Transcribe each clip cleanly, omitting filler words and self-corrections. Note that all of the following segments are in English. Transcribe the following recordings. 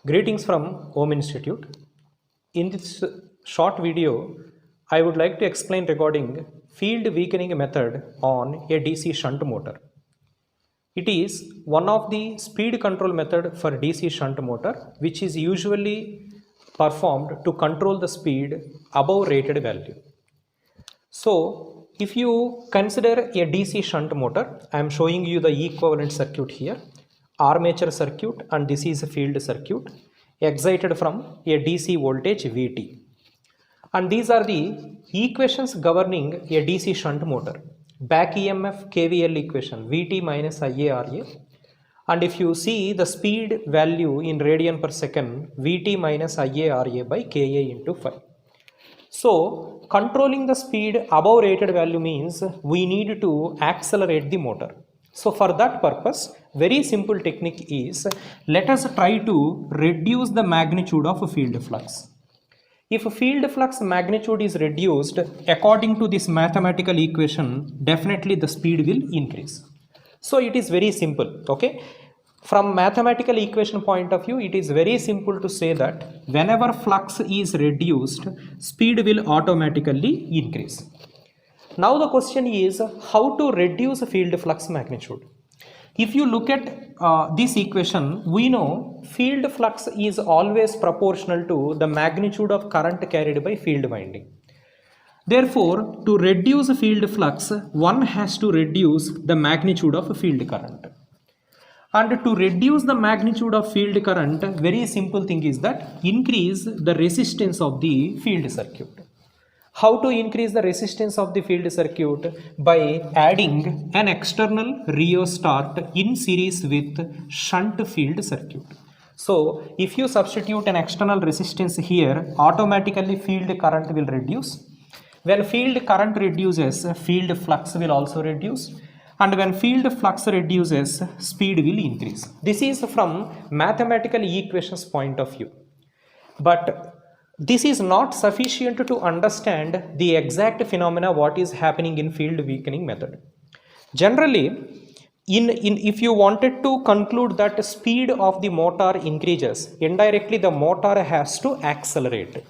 Greetings from Om Institute. In this short video, I would like to explain regarding field weakening method on a DC shunt motor. It is one of the speed control method for DC shunt motor which is usually performed to control the speed above rated value. So if you consider a DC shunt motor, I am showing you the equivalent circuit here. Armature circuit and this is a field circuit excited from a DC voltage Vt, and these are the equations governing a DC shunt motor. Back EMF KVL equation Vt minus IaRa, and if you see the speed value in radian per second Vt minus IaRa by Ka into phi. So controlling the speed above rated value means we need to accelerate the motor. So for that purpose, very simple technique is, let us try to reduce the magnitude of a field flux. If a field flux magnitude is reduced according to this mathematical equation, definitely the speed will increase. So it is very simple, okay? From mathematical equation point of view, it is very simple to say that whenever flux is reduced, speed will automatically increase. Now the question is how to reduce field flux magnitude. If you look at this equation, we know field flux is always proportional to the magnitude of current carried by field winding. Therefore, to reduce field flux, one has to reduce the magnitude of field current. And to reduce the magnitude of field current, very simple thing is that increase the resistance of the field circuit. How to increase the resistance of the field circuit? By adding an external rheostat in series with shunt field circuit. So if you substitute an external resistance here, automatically field current will reduce. When field current reduces, field flux will also reduce. And when field flux reduces, speed will increase. This is from mathematical equations point of view. But this is not sufficient to understand the exact phenomena what is happening in field weakening method. Generally, if you wanted to conclude that speed of the motor increases, indirectly the motor has to accelerate.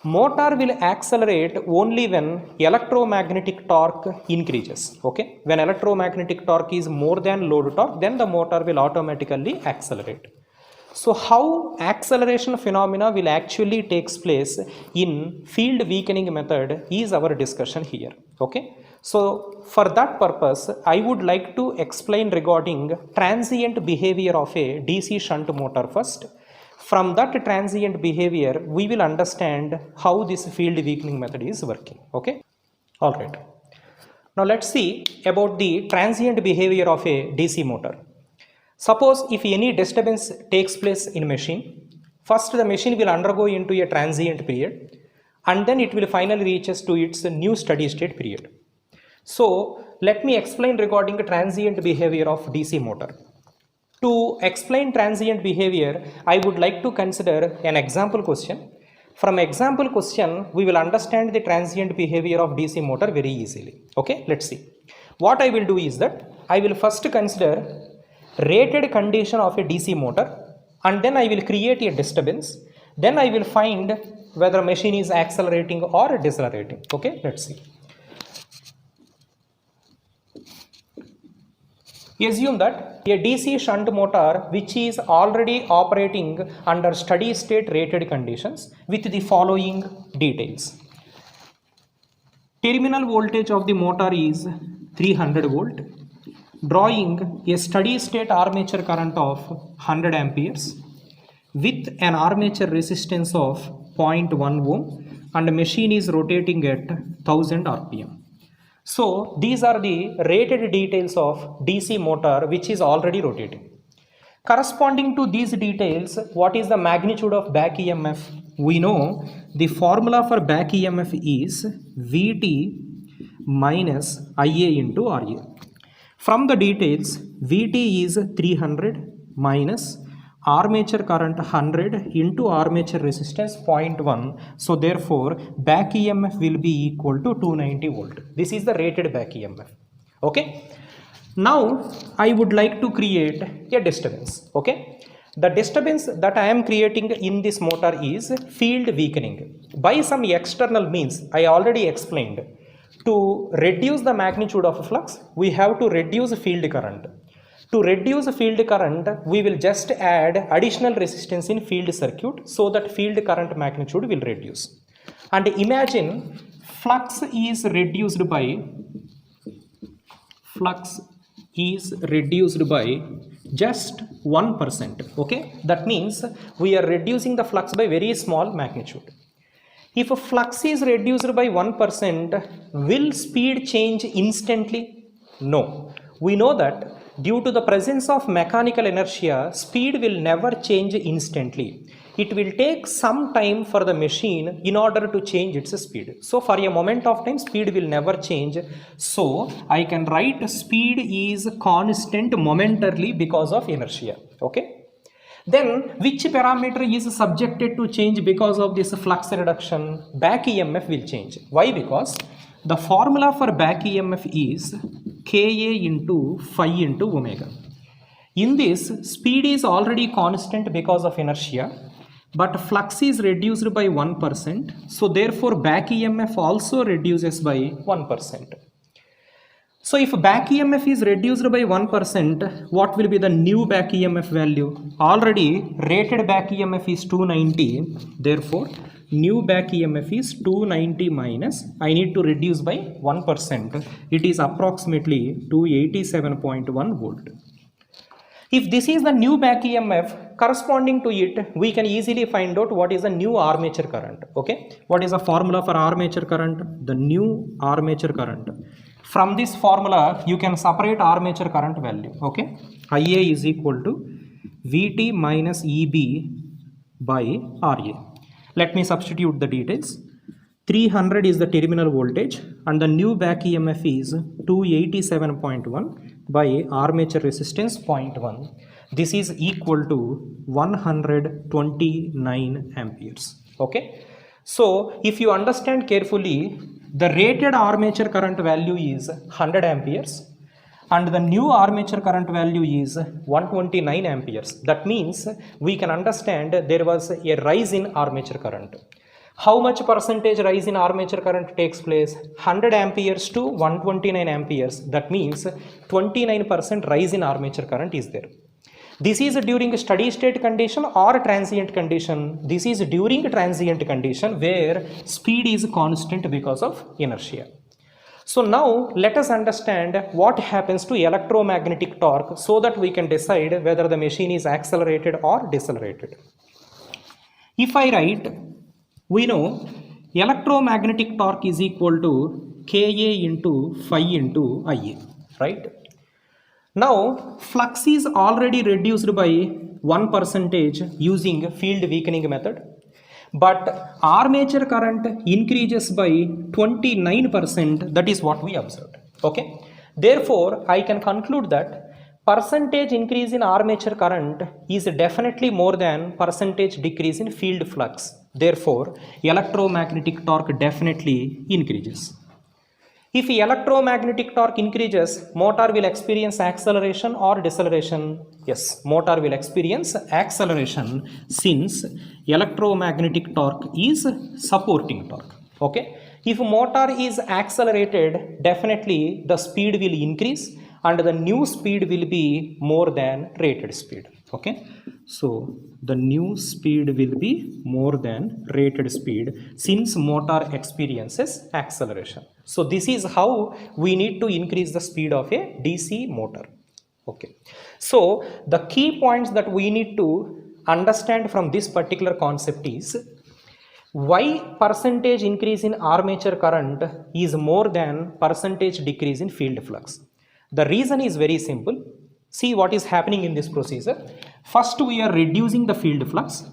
Motor will accelerate only when electromagnetic torque increases. Okay, when electromagnetic torque is more than load torque, then the motor will automatically accelerate. So how acceleration phenomena will actually takes place in field weakening method is our discussion here. Okay, so for that purpose I would like to explain regarding transient behavior of a DC shunt motor first. From that transient behavior we will understand how this field weakening method is working. Okay, all right. Now let's see about the transient behavior of a DC motor. Suppose if any disturbance takes place in machine, first the machine will undergo into a transient period and then it will finally reaches to its new steady state period. So let me explain regarding the transient behavior of DC motor. To explain transient behavior, I would like to consider an example question. From example question, we will understand the transient behavior of DC motor very easily. Okay, let's see. What I will do is that I will first consider rated condition of a DC motor and then I will create a disturbance. Then I will find whether machine is accelerating or decelerating. Okay, let's see. Assume that a DC shunt motor which is already operating under steady state rated conditions with the following details. Terminal voltage of the motor is 300 volt. Drawing a steady state armature current of 100 amperes with an armature resistance of 0.1 ohm and machine is rotating at 1000 rpm. So these are the rated details of DC motor which is already rotating. Corresponding to these details, what is the magnitude of back EMF? We know the formula for back EMF is Vt minus Ia into Ra. From the details, Vt is 300 minus armature current 100 into armature resistance 0.1. So therefore, back EMF will be equal to 290 volt. This is the rated back EMF. Okay. Now I would like to create a disturbance. Okay. The disturbance that I am creating in this motor is field weakening. By some external means, I already explained, to reduce the magnitude of flux, we have to reduce field current. To reduce field current, we will just add additional resistance in field circuit so that field current magnitude will reduce. And imagine flux is reduced by just 1%. Okay, that means we are reducing the flux by very small magnitude. If a flux is reduced by 1%, will speed change instantly? No. We know that due to the presence of mechanical inertia, speed will never change instantly. It will take some time for the machine in order to change its speed. So for a moment of time, speed will never change. So I can write speed is constant momentarily because of inertia. Okay. Then which parameter is subjected to change because of this flux reduction? Back EMF will change. Why? Because the formula for back EMF is Ka into phi into omega. In this, speed is already constant because of inertia, but flux is reduced by 1%. So therefore back EMF also reduces by 1%. So if back EMF is reduced by 1%, what will be the new back EMF value? Already rated back EMF is 290. Therefore, new back EMF is 290 minus, I need to reduce by 1%. It is approximately 287.1 volt. If this is the new back EMF, corresponding to it, we can easily find out what is the new armature current. Okay, what is the formula for armature current? The new armature current. From this formula, you can separate armature current value. Okay, IA is equal to VT minus EB by RA. Let me substitute the details. 300 is the terminal voltage and the new back EMF is 287.1 by armature resistance 0.1. This is equal to 129 amperes. Okay. So if you understand carefully, the rated armature current value is 100 amperes and the new armature current value is 129 amperes. That means we can understand there was a rise in armature current. How much percentage rise in armature current takes place? 100 amperes to 129 amperes. That means 29% rise in armature current is there. This is during steady state condition or transient condition. This is during transient condition where speed is constant because of inertia. So now let us understand what happens to electromagnetic torque so that we can decide whether the machine is accelerated or decelerated. If I write, we know electromagnetic torque is equal to Ka into phi into Ia, right? Now flux is already reduced by 1% using field weakening method, but armature current increases by 29%. That is what we observed. Okay. Therefore, I can conclude that percentage increase in armature current is definitely more than percentage decrease in field flux. Therefore, electromagnetic torque definitely increases. If electromagnetic torque increases, motor will experience acceleration or deceleration. Yes, motor will experience acceleration since electromagnetic torque is supporting torque. Okay. If motor is accelerated, definitely the speed will increase and the new speed will be more than rated speed. Okay. So the new speed will be more than rated speed since motor experiences acceleration. So this is how we need to increase the speed of a DC motor. Okay. So the key points that we need to understand from this particular concept is why percentage increase in armature current is more than percentage decrease in field flux. The reason is very simple. See what is happening in this procedure. First, we are reducing the field flux.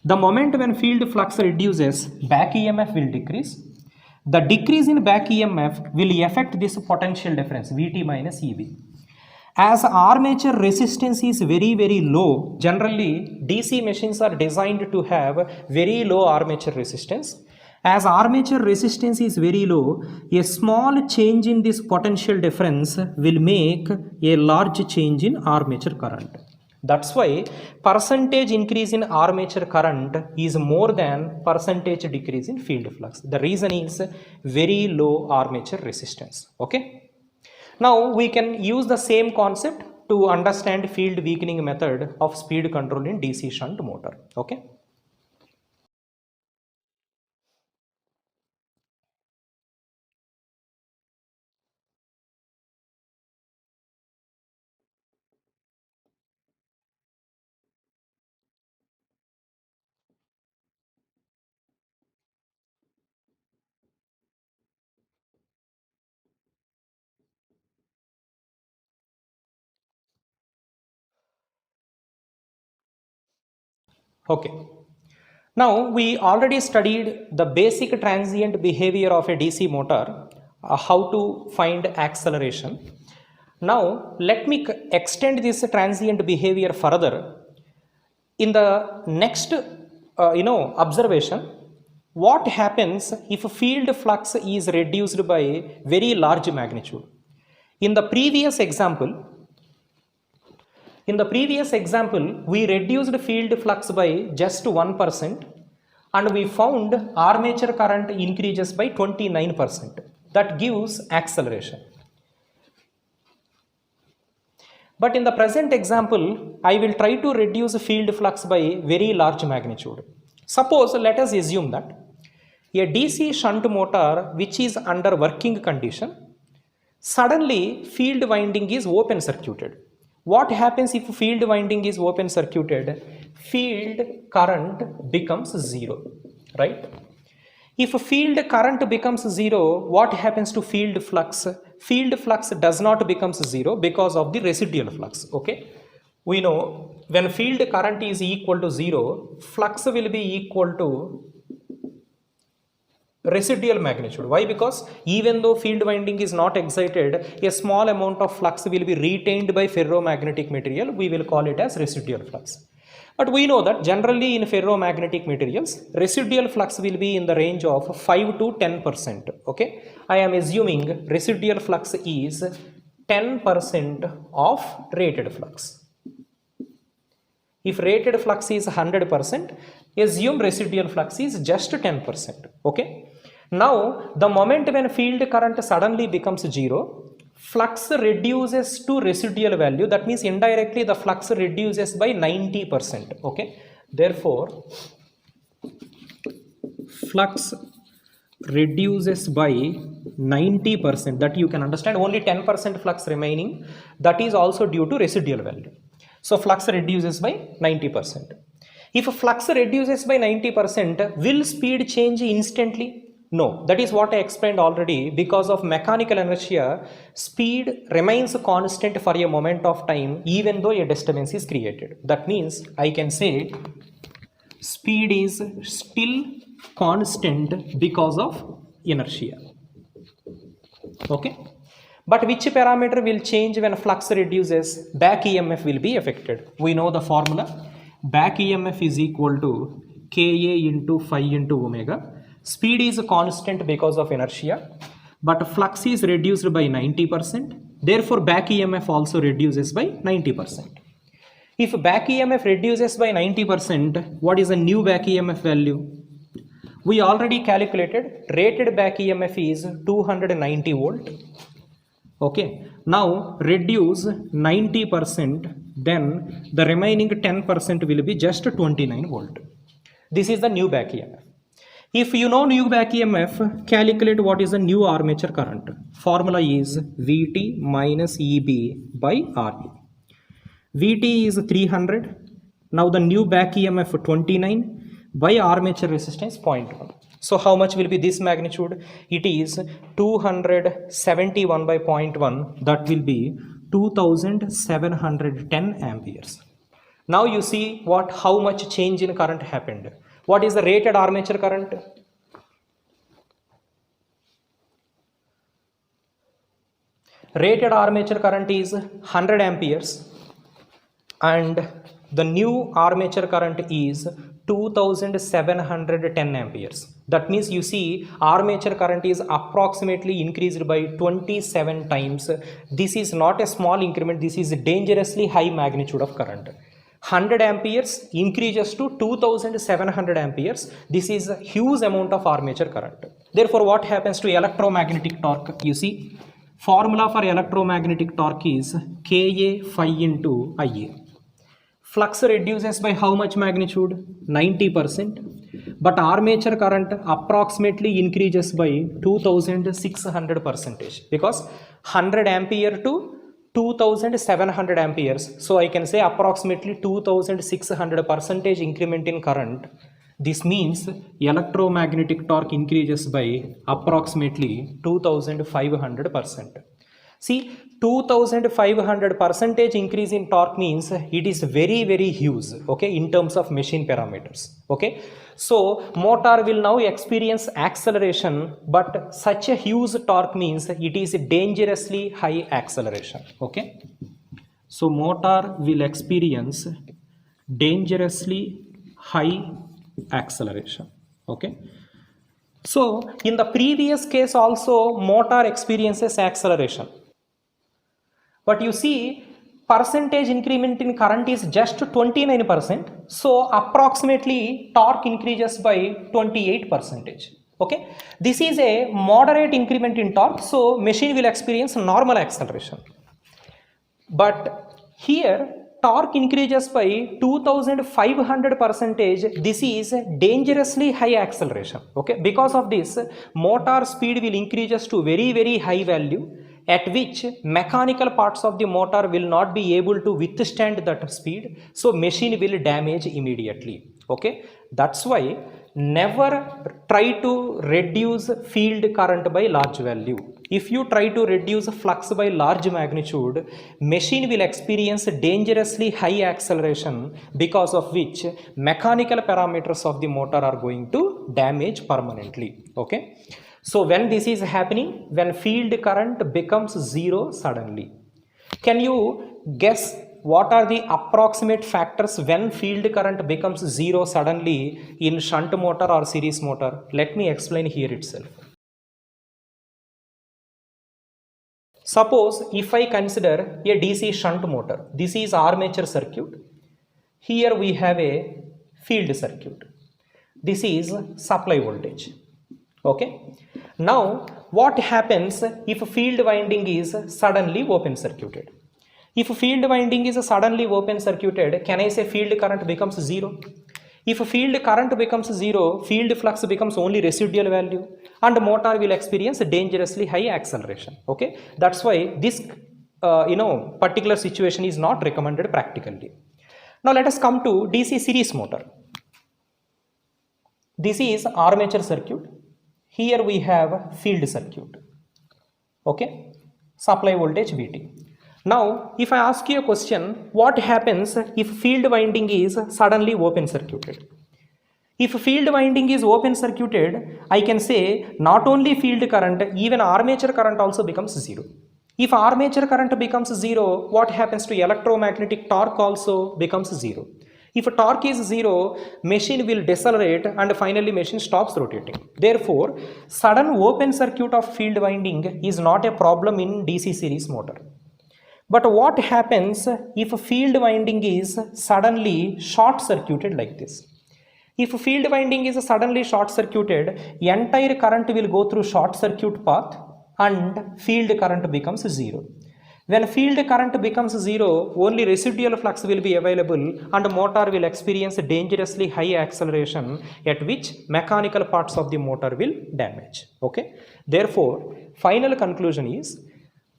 The moment when field flux reduces, back EMF will decrease. The decrease in back EMF will affect this potential difference Vt minus Eb. As armature resistance is very low, generally DC machines are designed to have very low armature resistance. As armature resistance is very low, a small change in this potential difference will make a large change in armature current. That's why percentage increase in armature current is more than percentage decrease in field flux. The reason is very low armature resistance. Okay. Now we can use the same concept to understand field weakening method of speed control in DC shunt motor. Okay. Okay. Now we already studied the basic transient behavior of a DC motor, how to find acceleration. Now let me extend this transient behavior further. In the next observation, what happens if a field flux is reduced by very large magnitude? In the previous example, we reduced field flux by just 1% and we found armature current increases by 29%. That gives acceleration. But in the present example, I will try to reduce field flux by very large magnitude. Suppose, let us assume that a DC shunt motor which is under working condition, suddenly field winding is open circuited. What happens if field winding is open circuited? Field current becomes zero, right? If field current becomes zero, what happens to field flux? Field flux does not become zero because of the residual flux. Okay, we know when field current is equal to zero, flux will be equal to residual magnitude. Why? Because even though field winding is not excited, a small amount of flux will be retained by ferromagnetic material. We will call it as residual flux. But we know that generally in ferromagnetic materials, residual flux will be in the range of 5 to 10%. Okay, I am assuming residual flux is 10% of rated flux. If rated flux is 100%, assume residual flux is just 10%. Okay. Now, the moment when field current suddenly becomes zero, flux reduces to residual value. That means indirectly the flux reduces by 90%. Okay. Therefore, flux reduces by 90%. That you can understand. Only 10% flux remaining. That is also due to residual value. So flux reduces by 90%. If flux reduces by 90%, will speed change instantly? No, that is what I explained already. Because of mechanical inertia, speed remains constant for a moment of time even though a disturbance is created. That means I can say speed is still constant because of inertia. Okay. But which parameter will change when flux reduces? Back EMF will be affected. We know the formula. Back EMF is equal to Ka into phi into omega. Speed is constant because of inertia, but flux is reduced by 90%. Therefore, back EMF also reduces by 90%. If back EMF reduces by 90%, what is the new back EMF value? We already calculated rated back EMF is 290 volt. Okay, now reduce 90%, then the remaining 10% will be just 29 volt. This is the new back EMF. If you know new back EMF, calculate what is the new armature current. Formula is Vt minus Eb by Re. Vt is 300. Now the new back EMF 29 by armature resistance 0.1. So how much will be this magnitude? It is 271 by 0.1. That will be 2710 amperes. Now you see how much change in current happened. What is the rated armature current? Rated armature current is 100 amperes and the new armature current is 2710 amperes. That means you see armature current is approximately increased by 27 times. This is not a small increment. This is dangerously high magnitude of current. 100 amperes increases to 2700 amperes. This is a huge amount of armature current. Therefore, what happens to electromagnetic torque? You see, formula for electromagnetic torque is Ka phi into Ia. Flux reduces by how much magnitude? 90%. But armature current approximately increases by 2600 percentage, because 100 ampere to 2700 amperes. So I can say approximately 2600 percentage increment in current. This means electromagnetic torque increases by approximately 2500%. See, 2500 percentage increase in torque means it is very, very huge, okay, in terms of machine parameters, okay. So motor will now experience acceleration, but such a huge torque means it is dangerously high acceleration, okay. So motor will experience dangerously high acceleration, okay. So in the previous case also motor experiences acceleration, but you see percentage increment in current is just 29%. So approximately torque increases by 28%. Okay, this is a moderate increment in torque, so machine will experience normal acceleration. But here torque increases by 2500%. This is dangerously high acceleration. Okay, because of this motor speed will increases to very, very high value, at which mechanical parts of the motor will not be able to withstand that speed, so machine will damage immediately. Okay, that's why never try to reduce field current by large value. If you try to reduce flux by large magnitude, machine will experience dangerously high acceleration, because of which mechanical parameters of the motor are going to damage permanently. Okay, so when this is happening, when field current becomes zero suddenly, can you guess what are the approximate factors when field current becomes zero suddenly in shunt motor or series motor? Let me explain here itself. Suppose if I consider a DC shunt motor, this is armature circuit, here we have a field circuit, this is supply voltage. Okay, now what happens if field winding is suddenly open circuited? If field winding is suddenly open circuited, can I say field current becomes zero? If field current becomes zero, field flux becomes only residual value, and motor will experience dangerously high acceleration. Okay, that's why this particular situation is not recommended practically. Now let us come to DC series motor. This is armature circuit, here we have field circuit. Okay, supply voltage Vt. Now if I ask you a question, what happens if field winding is suddenly open circuited? If field winding is open circuited, I can say not only field current, even armature current also becomes zero. If armature current becomes zero, what happens to electromagnetic torque? Also becomes zero. If torque is zero, machine will decelerate and finally machine stops rotating. Therefore, sudden open circuit of field winding is not a problem in DC series motor. But what happens if field winding is suddenly short circuited like this? If field winding is suddenly short circuited, entire current will go through short circuit path and field current becomes zero. When field current becomes zero, only residual flux will be available and motor will experience dangerously high acceleration, at which mechanical parts of the motor will damage. Okay, therefore final conclusion is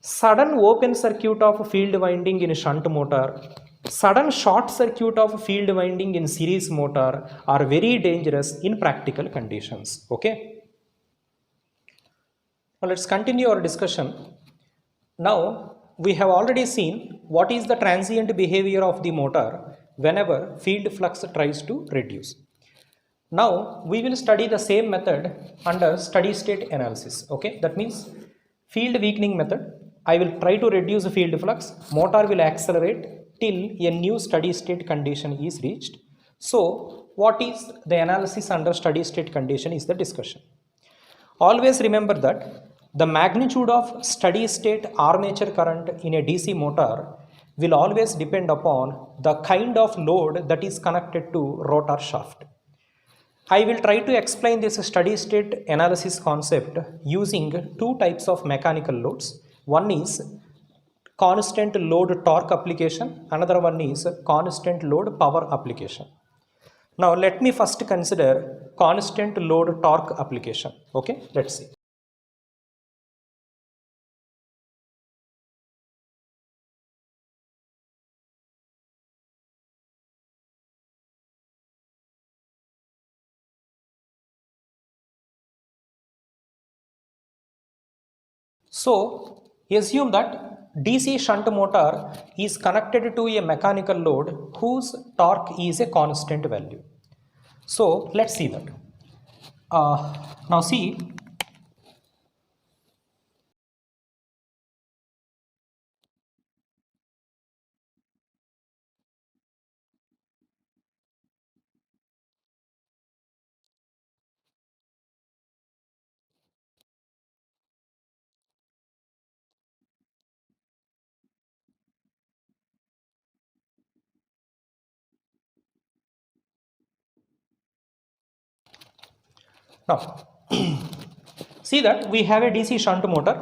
sudden open circuit of field winding in shunt motor, sudden short circuit of field winding in series motor are very dangerous in practical conditions. Okay, now let's continue our discussion. Now we have already seen what is the transient behavior of the motor whenever field flux tries to reduce. Now we will study the same method under steady state analysis. Okay, that means field weakening method. I will try to reduce the field flux, motor will accelerate till a new steady state condition is reached. So what is the analysis under steady state condition is the discussion. Always remember that the magnitude of steady state armature current in a DC motor will always depend upon the kind of load that is connected to rotor shaft. I will try to explain this steady state analysis concept using two types of mechanical loads. One is constant load torque application, another one is constant load power application. Now let me first consider constant load torque application. Okay, let's see. So assume that DC shunt motor is connected to a mechanical load whose torque is a constant value. So let's see that. Now see, now see that we have a DC shunt motor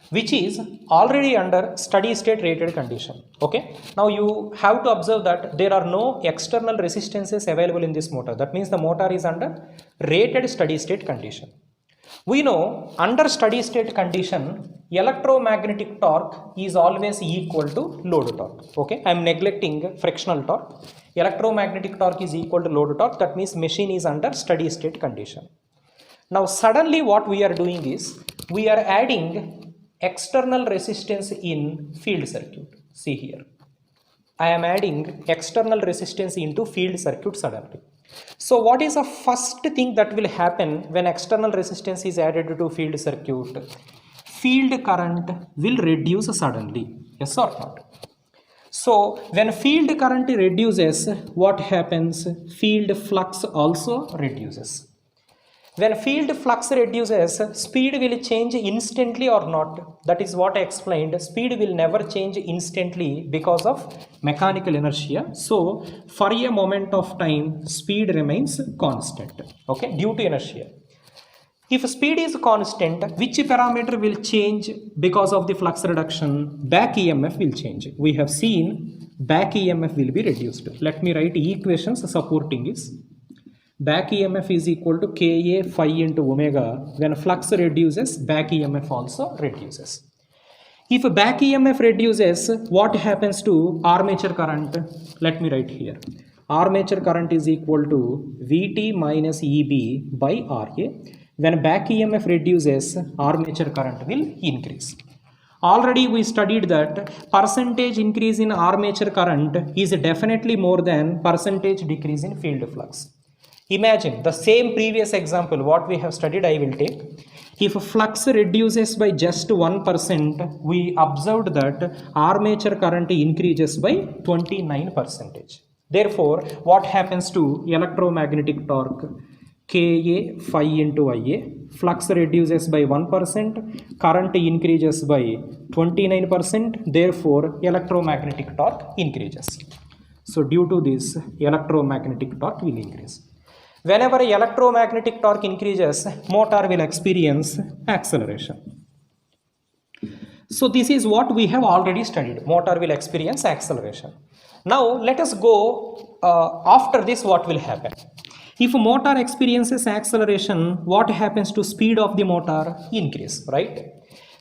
which is already under steady state rated condition. Okay, now you have to observe that there are no external resistances available in this motor. That means the motor is under rated steady state condition. We know under steady state condition electromagnetic torque is always equal to load torque. Okay, I am neglecting frictional torque. Electromagnetic torque is equal to load torque. That means machine is under steady state condition. Now suddenly what we are doing is we are adding external resistance in field circuit. See here, I am adding external resistance into field circuit suddenly. So what is the first thing that will happen when external resistance is added to field circuit? Field current will reduce suddenly, yes or not? So when field current reduces, what happens? Field flux also reduces. When field flux reduces, speed will change instantly or not? That is what I explained. Speed will never change instantly because of mechanical inertia. So for a moment of time, speed remains constant, okay, due to inertia. If speed is constant, which parameter will change because of the flux reduction? Back EMF will change. We have seen back EMF will be reduced. Let me write equations supporting this. Back EMF is equal to Ka phi into omega. When flux reduces, back EMF also reduces. If back EMF reduces, what happens to armature current? Let me write here. Armature current is equal to Vt minus Eb by Ra. When back EMF reduces, armature current will increase. Already we studied that percentage increase in armature current is definitely more than percentage decrease in field flux. Imagine the same previous example what we have studied I will take. If flux reduces by just 1%, we observed that armature current increases by 29%. Therefore, what happens to electromagnetic torque? Ka phi into Ia. Flux reduces by 1%, current increases by 29%. Therefore, electromagnetic torque increases. So, due to this, electromagnetic torque will increase. Whenever electromagnetic torque increases, motor will experience acceleration. So this is what we have already studied. Motor will experience acceleration. Now let us go after this what will happen. If motor experiences acceleration, what happens to speed of the motor? Increase, right?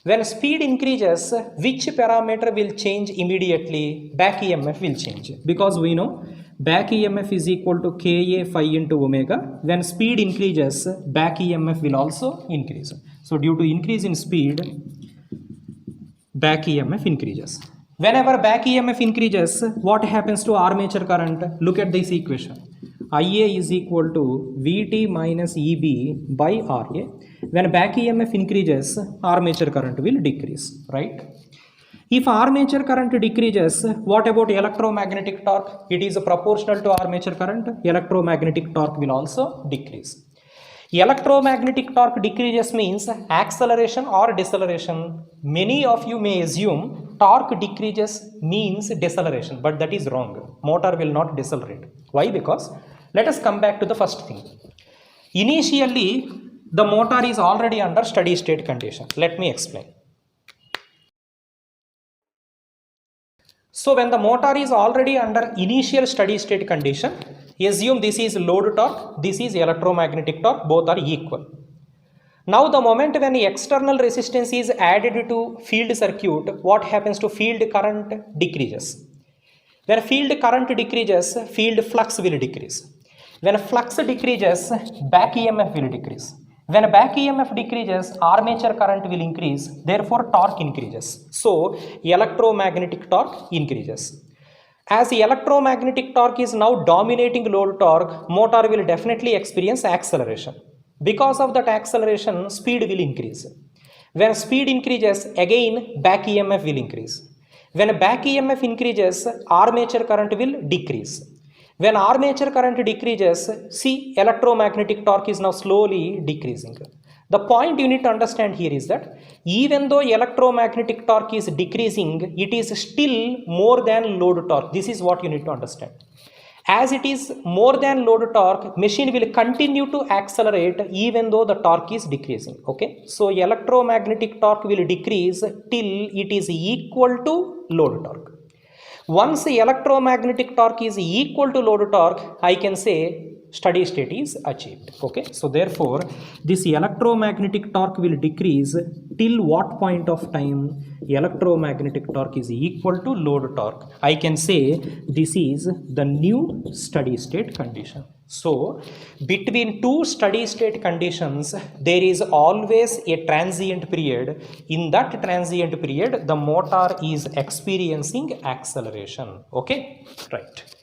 When speed increases, which parameter will change immediately? Back EMF will change, because we know back EMF is equal to Ka phi into omega. When speed increases, back EMF will also increase. So due to increase in speed, back EMF increases. Whenever back EMF increases, what happens to armature current? Look at this equation. Ia is equal to Vt minus Eb by Ra. When back EMF increases, armature current will decrease, right? If armature current decreases, what about electromagnetic torque? It is proportional to armature current. Electromagnetic torque will also decrease. Electromagnetic torque decreases means acceleration or deceleration. Many of you may assume torque decreases means deceleration, but that is wrong. Motor will not decelerate. Why? Because let us come back to the first thing. Initially, the motor is already under steady state condition. Let me explain. So when the motor is already under initial steady state condition, assume this is load torque, this is electromagnetic torque, both are equal. Now the moment when external resistance is added to field circuit, what happens to field current? Decreases. When field current decreases, field flux will decrease. When flux decreases, back EMF will decrease. When back EMF decreases, armature current will increase, therefore torque increases. So electromagnetic torque increases. As electromagnetic torque is now dominating load torque, motor will definitely experience acceleration. Because of that acceleration, speed will increase. When speed increases, again back EMF will increase. When back EMF increases, armature current will decrease. When armature current decreases, see, electromagnetic torque is now slowly decreasing. The point you need to understand here is that even though electromagnetic torque is decreasing, it is still more than load torque. This is what you need to understand. As it is more than load torque, machine will continue to accelerate even though the torque is decreasing. Okay, so electromagnetic torque will decrease till it is equal to load torque. Once the electromagnetic torque is equal to load torque, I can say steady state is achieved. Okay, so therefore this electromagnetic torque will decrease till what point of time? Electromagnetic torque is equal to load torque. I can say this is the new steady state condition. So between two steady state conditions, there is always a transient period. In that transient period, the motor is experiencing acceleration. Okay, right.